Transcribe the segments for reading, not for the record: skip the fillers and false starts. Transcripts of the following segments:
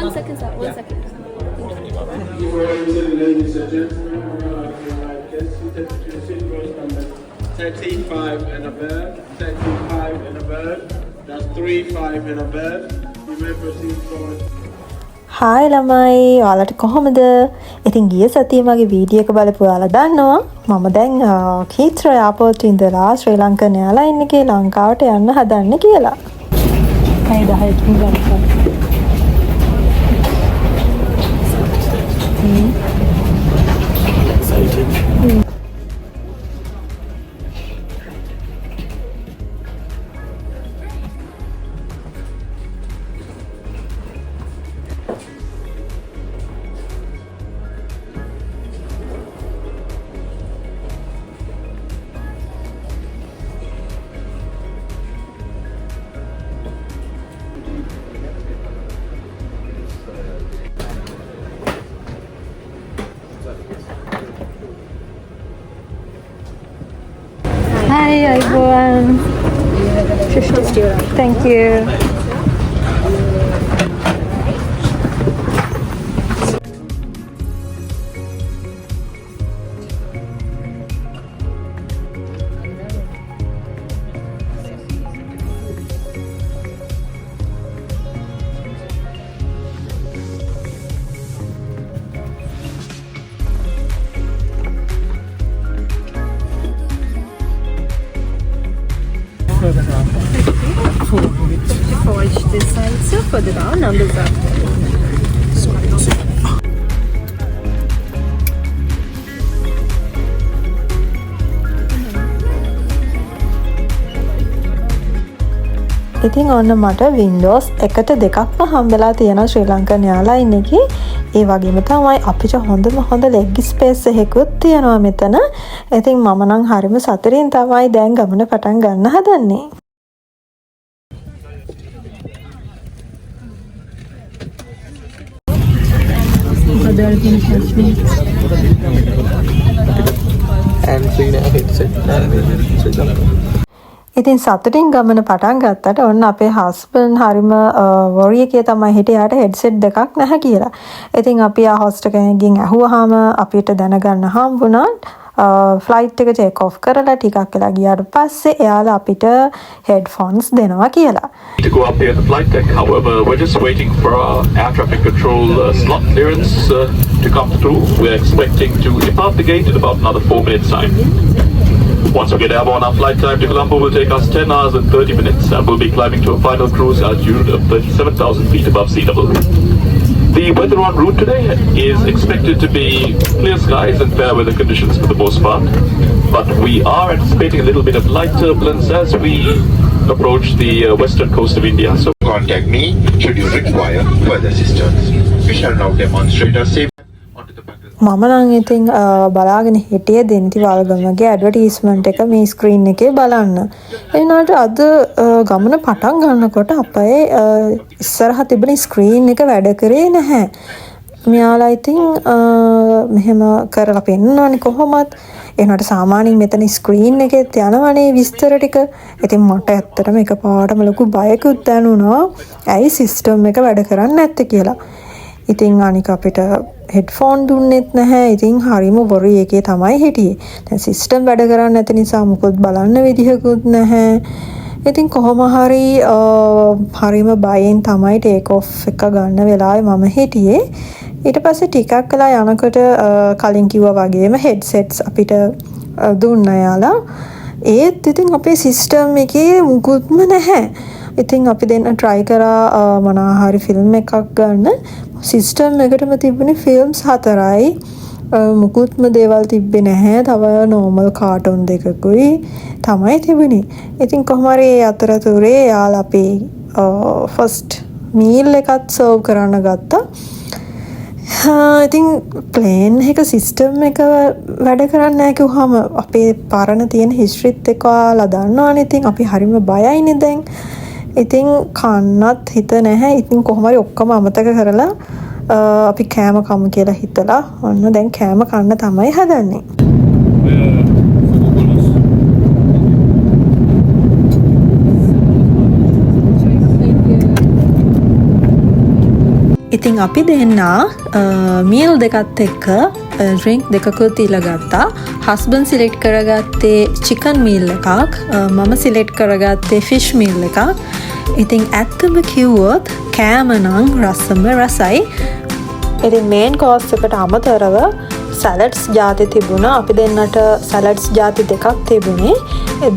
One second, sir. One second. Ladies and gentlemen, guests, you take your seat rows number 35 and above, 35 and above, that's 35 and above. You may proceed forward. Hi ළමයි ඔයාලට කොහොමද? ඉතින් ගිය සතියේ මගේ video එක බලපු ඔයාලා දන්නවා මම දැන් කීත්‍රෝ එයාපෝට් ඉඳලා ශ්‍රී ලංකන් එයාලයින් එකේ ලංකාවට යන්න හදන්නේ කියලා. හයි 10 කින් ගන්න. Hi everyone. Thank you. Forge this side, sir. Further down, numbers up. ඉතින් ඔන්න මට Windows 1ට දෙකක්ම හම්බෙලා තියෙනවා ශ්‍රී ලංකන් එයාලයින් එකේ. ඒ වගේම තමයි අපිට හොඳ ලෙග් ස්පේස් එකකුත් තියෙනවා මෙතන. ඉතින් මම නම් හරිම සතුටින් තමයි දැන් ගමන පටන් ගන්න හදන්නේ. ඉතින් සතුටින් ගමන පටන් ගත්තට ඔන්න අපේ හස්බන්ඩ් හරිම වොරි එකේ තමයි හිටියේ යාට හෙඩ්සෙට් දෙකක් නැහැ කියලා. ඉතින් අපි ආ හොස්ට් කෙනෙක්ගෙන් අහුවාම අපිට දැනගන්න හම්බුණා ෆ්ලයිට් එක ටේක් ඔෆ් කරලා ටිකක් වෙලා ගියාට පස්සේ එයාලා අපිට හෙඩ්ෆෝන්ස් දෙනවා කියලා. To go up here at the flight deck, however, we're just waiting for our air traffic control slot clearance to come through. We're expecting to depart the gate in about another 4 minutes time. Once we get airborne, our flight time to Colombo will take us 10 hours and 30 minutes, and we'll be climbing to a final cruise altitude of 37,000 feet above sea level. The weather en route today is expected to be clear skies and fair weather conditions for the most part, but we are anticipating a little bit of light turbulence as we approach the western coast of India. So contact me should you require further assistance. We shall now demonstrate our safe onto the back. මම නම් ඉතින් බලාගෙන හිටියේ දෙන්ති වල්ගමගේ advertisement එක මේ screen එකේ බලන්න. එනවාට අද ගමන පටන් ගන්නකොට අපේ ඉස්සරහ තිබෙන ස්ක්‍රීන් එක වැඩ කරේ නැහැ. මෙයාලා ඉතින් මෙහෙම කරලා පෙන්නනවානේ කොහොමත්. එනවාට සාමාන්‍යයෙන් මෙතන ස්ක්‍රීන් එකෙත් යනවනේ විස්තර ටික. ඉතින් මට ඇත්තටම එකපාරටම ලොකු බයකුත් දැනුණා. ඇයි සිස්ටම් එක වැඩ කරන්නේ නැත්තේ කියලා. ඉතින් අනික අපිට හෙඩ්ෆෝන් දුන්නෙත් නැහැ. ඉතින් හරිම වොරි එකේ තමයි හිටියේ. දැන් සිස්ටම් වැඩ කරන්නේ නැති නිසා මුකුත් බලන්න විදිහකුත් නැහැ. ඉතින් කොහොම හරි හරිම බයෙන් තමයි ටේක් ඔෆ් එක ගන්න වෙලාවේ මම හිටියේ. ඊට පස්සේ ටිකක් වෙලා යනකොට කලින් කිව්වා වගේම හෙඩ්සෙට්ස් අපිට දුන්නා යාලා. ඒත් ඉතින් අපේ සිස්ටම් එකේ මුකුත්ම නැහැ. ඉතින් අපි දෙන්න try කරා මොනවා හරි ෆිල්ම් එකක් ගන්න. සිස්ටම් එකටම තිබුණේ ෆිල්ම්ස් 4යි. මුකුත්ම දේවල් තිබ්බේ නැහැ. තව normal කාටුන් දෙකකුයි තමයි තිබුණේ. ඉතින් කොහොම හරි අතරතුරේ යාලා අපේ ෆස්ට් මීල් එකත් සර්ව් කරන්න ගත්තා. ඉතින් ප්ලේන් එක සිස්ටම් එක වැඩ කරන්නේ නැහැ කිව්වම අපේ පරණ තියෙන හිස්ටරිත් එක්ක ඔයාලා දන්නවනේ. ඉතින් අපි හරිම බයයිනේ දැන්. ඉතින් කන්නත් හිත නැහැ. ඉතින් කොහොම හරි ඔක්කොම අමතක කරලා අපි කෑම කමු කියලා හිතලා ඔන්න දැන් කෑම කන්න තමයි හදන්නේ. ඉතින් අපි දෙන්නා මීල් දෙකත් එක්ක ඩ්‍රින්ක් දෙකකුත් තියලා ගත්තා. හස්බන්ඩ් සිලෙක්ට් කරගත්තේ චිකන් මීල් එකක්, මම සිලෙක්ට් කරගත්තේ ෆිෂ් මීල් එකක්. ඉතින් ඇත්තම කිව්වොත් කෑම නම් රසම රසයි. ඉතින් මේන් කෝස් එකට අමතරව සැලඩ්ස් ජාති තිබුණා. අපි දෙන්නට සැලඩ්ස් ජාති දෙකක් තිබුණේ.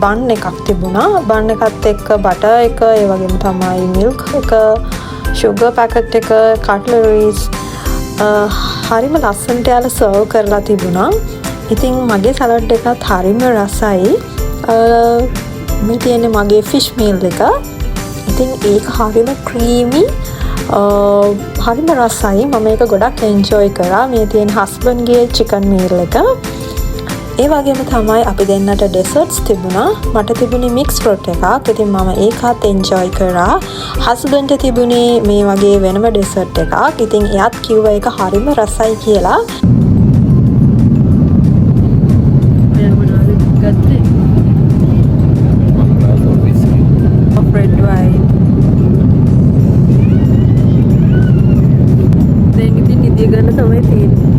බන් එකක් තිබුණා. බන් එකත් එක්ක බටර් එක, ඒ වගේම තමයි මිල්ක් එක, sugar packet එක, cutleries හරිම ලස්සනට යාලා සර්ව් කරලා තිබුණා. ඉතින් මගේ සලාඩ් එකත් හරිම රසයි. මේ තියෙන්නේ මගේ ෆිෂ් මීල් එක. ඉතින් ඒක හරිම ක්‍රීමි, හරිම රසයි. මම ඒක ගොඩක් එන්ජොයි කරා. මේ තියෙන හස්බන්ඩ්ගේ චිකන් මීල් එක. ඒ වගේම තමයි අපි දෙන්නට ඩෙසර්ට්ස් තිබුණා. මට තිබුණේ මික්ස් ෆෘට් එකක්. ඉතින් මම ඒකත් එන්ජොයි කරා. හස්බන්ඩ්ට තිබුණේ මේ වගේ වෙනම ඩෙසර්ට් එකක්. ඉතින් එයාත් කිව්වා ඒක හරිම රසයි කියලා. Red wine. දැන් ඉතින් නිදිය ගන්න තමයි තියෙන්නේ.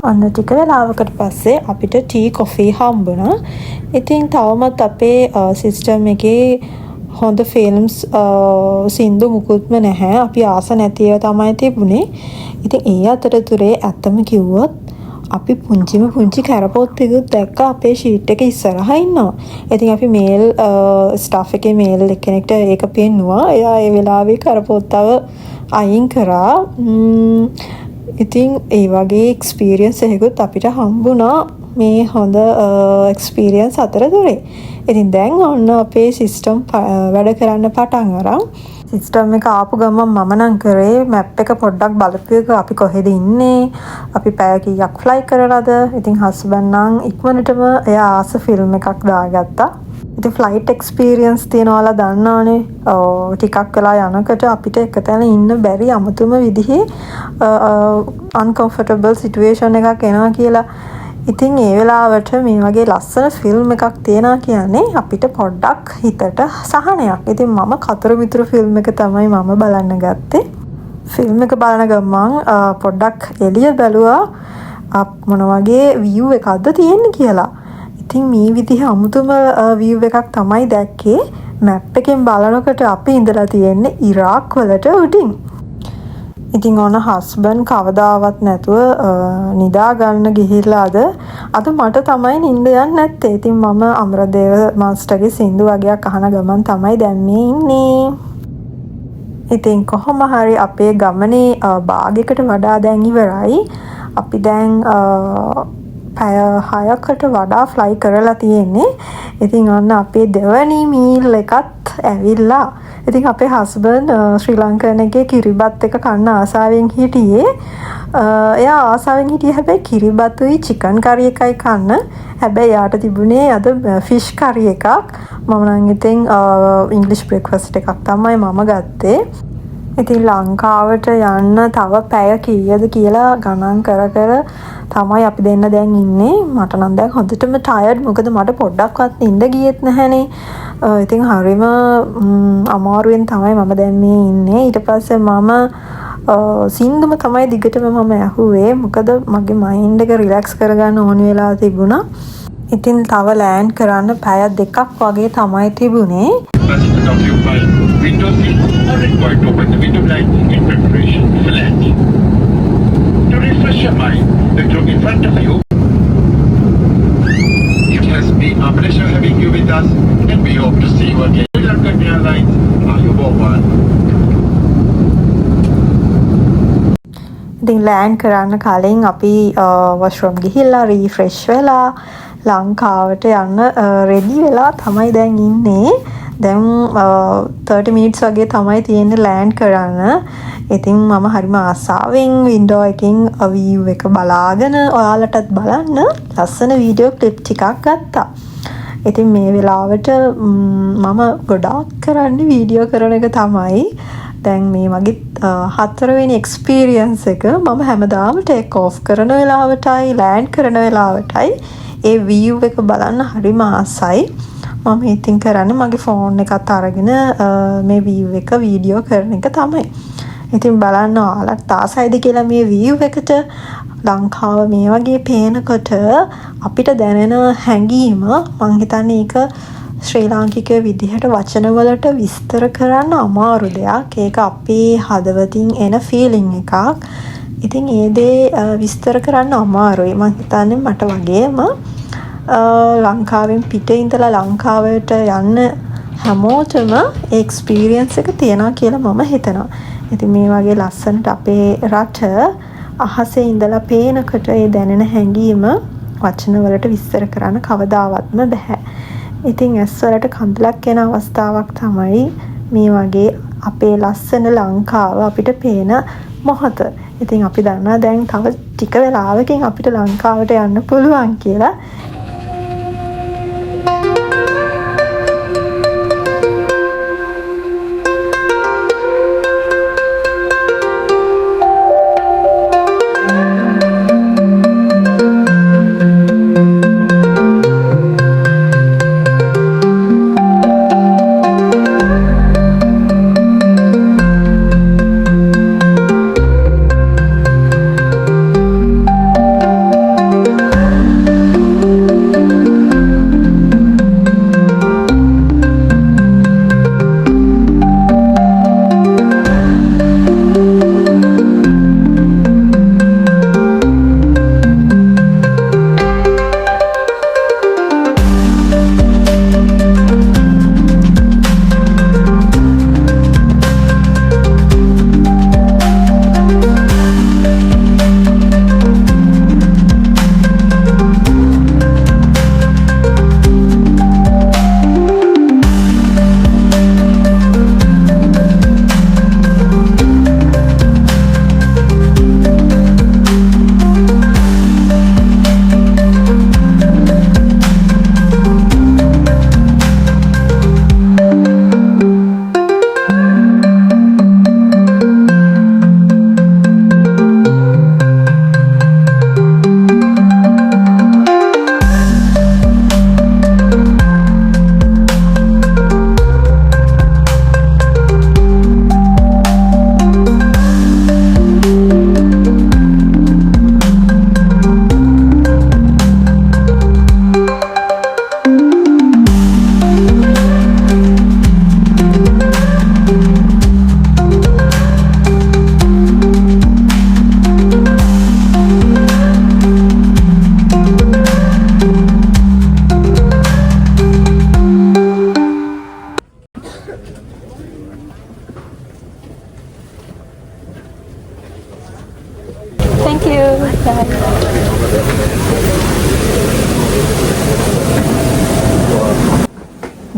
අන්න ටික වෙලාවකට පස්සේ අපිට ටී කොෆී හම්බුණා. ඉතින් තවමත් අපේ සිස්ටම් එකේ හොඳ ෆිල්ම්ස් සින්දු මුකුත්ම නැහැ. අපි ආස නැතිව තමයි තිබුණේ. ඉතින් ඒ අතරතුරේ ඇත්තම කිව්වොත් අපි පුංචි කැරපොත් ටිකක් දැක්ක අපේ ෂීට් එක ඉස්සරහා ඉන්නවා. ඉතින් අපි මේල් ස්ටාෆ් එකේ මේල් එක්කෙනෙක්ට ඒක පෙන්නුවා. එයා ඒ වෙලාවේ කරපොත්තව අයින් කරා. ඉතින් ඒ වගේ එක්ස්පීරියන්ස් එකකුත් අපිට හම්බුණා මේ හොඳ එක්ස්පීරියන්ස් අතරතුරේ. ඉතින් දැන් ඔන්න අපේ සිස්ටම් වැඩ කරන්න පටන් අරන්. සිස්ටම් එක ආපු ගමන් මම නම් කරේ මැප් එක පොඩ්ඩක් බලපු අපි කොහෙද ඉන්නේ, අපි පැය කීයක් ෆ්ලයි කරලාද. ඉතින් හස්බන්ඩ් නම් ඉක්මනටම එයා ආස ෆිල්ම් එකක් දාගත්තා. ඉතින් ෆ්ලයිට් එක්ස්පීරියන්ස් තියනවාලා දන්නානේ. ටිකක් වෙලා යනකොට අපිට එකතැන ඉන්න බැරි අමුතුම විදිහේ uncomfortable situation එකක් එනවා කියලා. ඉතින් ඒ වෙලාවට මේ වගේ ලස්සන ෆිල්ම් එකක් තියනවා කියන්නේ අපිට පොඩ්ඩක් හිතට සහනයක්. ඉතින් මම කතරු මිතුරු ෆිල්ම් එක තමයි මම බලන්න ගත්තේ. ෆිල්ම් එක බලන ගමන් පොඩ්ඩක් එළිය බැලුවා මොන වගේ view එකක්ද තියෙන්නේ කියලා. ඉතින් මේ විදිහ අමුතුම view එකක් තමයි දැක්කේ. මැප් එකෙන් බලනකොට අපි ඉඳලා තියෙන්නේ ඉරාක් වලට උඩින්. ඉතින් ඕන හස්බන්ඩ් කවදාවත් නැතුව නිදා ගන්න ගිහිල්ලාද අද මට තමයි නිින්ද යන්නේ නැත්තේ. ඉතින් මම අමරදේව මාස්ටර්ගේ සින්දු වගේක් අහන ගමන් තමයි දැන් මේ ඉන්නේ. ඉතින් කොහොම හරි අපේ ගමනේ භාගයකට වඩා දැන් ඉවරයි. අපි දැන් පැය 6කට වඩා ෆ්ලයි කරලා තියෙන්නේ. ඉතින් ඔන්න අපේ දෙවනි මීල් එකත් ඇවිල්ලා. ඉතින් අපේ හස්බන්ඩ් ශ්‍රී ලංකන් එකේ කිරිබත් එක කන්න ආසාවෙන් හිටියේ. එයා ආසාවෙන් හිටියේ හැබැයි කිරිබතුයි චිකන් කරි එකයි කන්න. හැබැයි යාට තිබුණේ අද ෆිෂ් කරි එකක්. මම නම් ඉතින් ඉංග්‍රීසි බ්‍රෙක්ෆාස්ට් එකක් තමයි මම ගත්තේ. ඉතින් ලංකාවට යන්න තව පැය කීයද කියලා ගණන් කර තමයි අපි දෙන්න දැන් ඉන්නේ. මට නම් දැන් හොඳටම ටයර්ඩ්. මොකද මට පොඩ්ඩක්වත් නිින්ද ගියෙත් නැහනේ. ඉතින් හරිම අමාරුවෙන් තමයි මම දැන් මේ ඉන්නේ. ඊට පස්සේ මම සින්දුම තමයි දිගටම මම ඇහුවේ. මොකද මගේ මයින්ඩ් එක රිලැක්ස් කරගන්න ඕන වෙලා තිබුණා. ඉතින් තව ලෑන්ඩ් කරන්න පැය 2ක් වගේ තමයි තිබුණේ. Passengers occupying window seats are required to open the window blinds in preparation for landing. To refresh your mind, the group in front of you. It has been a pleasure having you with us, and we hope to see you again. Sri Lankan Airlines, Ayubowan. ඉතින් land කරන්න කලින් අපි washroom ගිහිල්ලා refresh වෙලා ලංකාවට යන්න ready වෙලා තමයි දැන් ඉන්නේ. දැන් 30 minutes වගේ තමයි තියෙන්නේ ලෑන්ඩ් කරන්න. ඉතින් මම හරිම ආසාවෙන් වින්ඩෝ එකකින් view එක බලාගෙන ඔයාලටත් බලන්න ලස්සන වීඩියෝ ක්ලිප් ටිකක් ගත්තා. ඉතින් මේ වෙලාවට මම ගොඩාක් කරන්නේ වීඩියෝ කරන එක තමයි. දැන් මේ මගේ 4 වෙනි එක්ස්පීරියන්ස් එක. මම හැමදාම ටේක් ඕෆ් කරන වෙලාවටයි ලෑන්ඩ් කරන වෙලාවටයි ඒ view එක බලන්න හරිම ආසයි. මම ඉතින් කරන්නේ මගේ ෆෝන් එකත් අරගෙන මේ view එක වීඩියෝ කරන එක තමයි. ඉතින් බලන්න ඔයාලට ආසයිද කියලා මේ view එකට. ලංකාව මේ වගේ පේනකොට අපිට දැනෙන හැඟීම මං හිතන්නේ ඒක ශ්‍රී ලාංකික විදිහට වචන වලට විස්තර කරන්න අමාරු දෙයක්. ඒක අපේ හදවතින් එන ෆීලිං එකක්. ඉතින් ඒ දේ විස්තර කරන්න අමාරුයි. මං හිතන්නේ මට වගේම ලංකාවෙන් පිටේ ඉඳලා ලංකාවට යන්න හැමෝටම ඒ එක්ස්පීරියන්ස් එක තියෙනවා කියලා මම හිතනවා. ඉතින් මේ වගේ ලස්සනට අපේ රට අහසේ ඉඳලා පේනකොට ඒ දැනෙන හැඟීම වචන වලට විස්තර කරන්න කවදාවත්ම බෑ. ඉතින් ඇස් වලට කඳුලක් එන අවස්ථාවක් තමයි මේ වගේ අපේ ලස්සන ලංකාව අපිට පේන මොහොත. ඉතින් අපි දන්නවා දැන් තව ටික වෙලාවකින් අපිට ලංකාවට යන්න පුළුවන් කියලා. Thank you.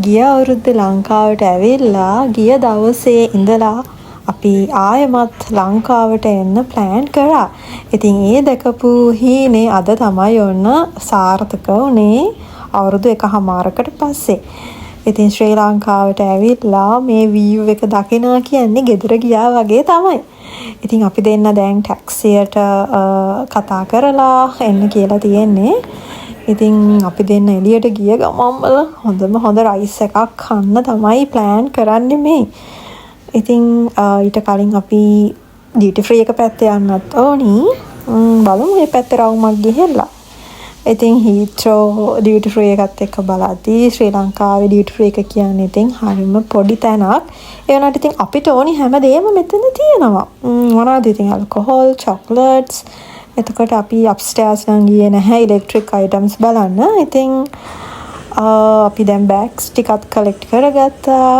ගිය අවුරුද්දේ ලංකාවට ඇවිල්ලා ගිය දවසේ ඉඳලා අපි ආයෙමත් ලංකාවට එන්න ප්ලෑන් කරා. ඉතින් ඒ දැකපු හීනේ අද තමයි ඔන්න සාර්ථක වුණේ අවුරුදු 1කමාරකට පස්සේ. ඉතින් ශ්‍රී ලංකාවට ඇවිල්ලා මේ view එක දකිනවා කියන්නේ ගෙදර ගියා වගේ තමයි. ඉතින් අපි දෙන්න දැන් ටැක්සියට කතා කරලා එන්න කියලා තියෙන්නේ. ඉතින් අපි දෙන්න එළියට ගිය ගමන්ම හොඳ රයිස් එකක් කන්න තමයි ප්ලෑන් කරන්නේ මේ. ඉතින් ඊට කලින් අපි ඩියුටි ෆ්‍රී එක පැත්තේ යන්නත් ඕනි. බලමු මේ පැත්තේ රවුමක් ගිහිල්ලා. ඉතින් හීත්‍රෝ ඩියුටි ෆ්‍රී එකත් එක්ක බලද්දී ශ්‍රී ලංකාවේ ඩියුටි ෆ්‍රී එක කියන්නේ ඉතින් හරිම පොඩි තැනක්. ඒ වුණාට ඉතින් අපිට ඕනි හැමදේම මෙතන තියෙනවා. මොනවද ඉතින් ඇල්කොහොල්, චොක්ලට්ස්. එතකොට අපි අප්ස්ටේර්ස් නම් ගියේ නැහැ ඉලෙක්ට්‍රික් අයිටම්ස් බලන්න. ඉතින් අපි දැන් බෑග්ස් ටිකත් කලෙක්ට් කරගත්තා.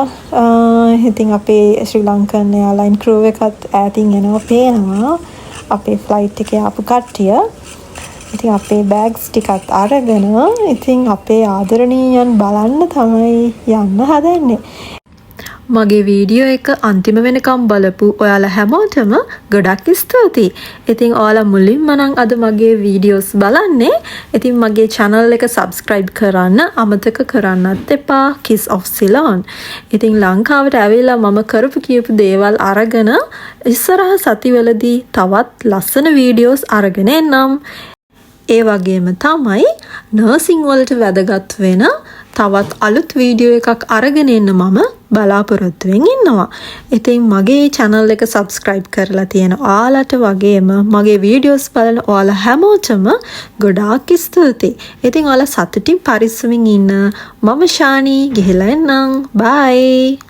ඉතින් අපේ ශ්‍රී ලංකන් එයාලයින් ක්‍රූ එකත් ඈතින් එනවා පේනවා. අපේ ෆ්ලයිට් එකේ ආපු කට්ටිය. ඉතින් අපේ බෑග්ස් ටිකත් අරගෙන ඉතින් අපේ ආදරණීයන් බලන්න තමයි යන්න හදන්නේ. මගේ වීඩියෝ එක අන්තිම වෙනකම් බලපු ඔයාලා හැමෝටම ගොඩක් ස්තුතියි. ඉතින් ඔයාලා මුලින්ම නම් අද මගේ වීඩියෝස් බලන්නේ. ඉතින් මගේ channel එක subscribe කරන්න අමතක කරන්නත් එපා. Kiss of Ceylon. ඉතින් ලංකාවට ඇවිල්ලා මම කරපු කියපු දේවල් අරගෙන ඉස්සරහ සතිවලදී තවත් ලස්සන වීඩියෝස් අරගෙන එන්නම්. ඒ වගේම තමයි නර්සිං වලට වැදගත් වෙන තවත් අලුත් වීඩියෝ එකක් අරගෙන එන්න මම බලාපොරොත්තුවෙන් ඉන්නවා. ඉතින් මගේ channel එක subscribe කරලා තියෙන ඔයාලට වගේම මගේ වීඩියෝස් බලන ඔයාලා හැමෝටම ගොඩාක් ස්තුතියි. ඉතින් ඔයාලා සතුටින් පරිස්සමින් ඉන්න. මම ශානි ගිහලා එන්නම්. bye.